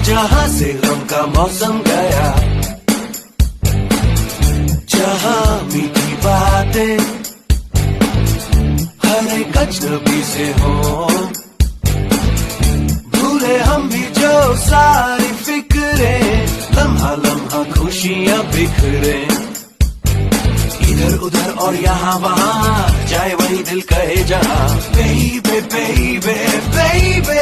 जहां से गम का मौसम गया, जहां मीठी बातें हर एक अजनबी से हो, भूले हम भी जो सारी फिक्रें, लम्हा लम्हा खुशियां बिखरे, इधर उधर और यहाँ वहाँ जाए वही दिल कहे जहाँ, baby baby baby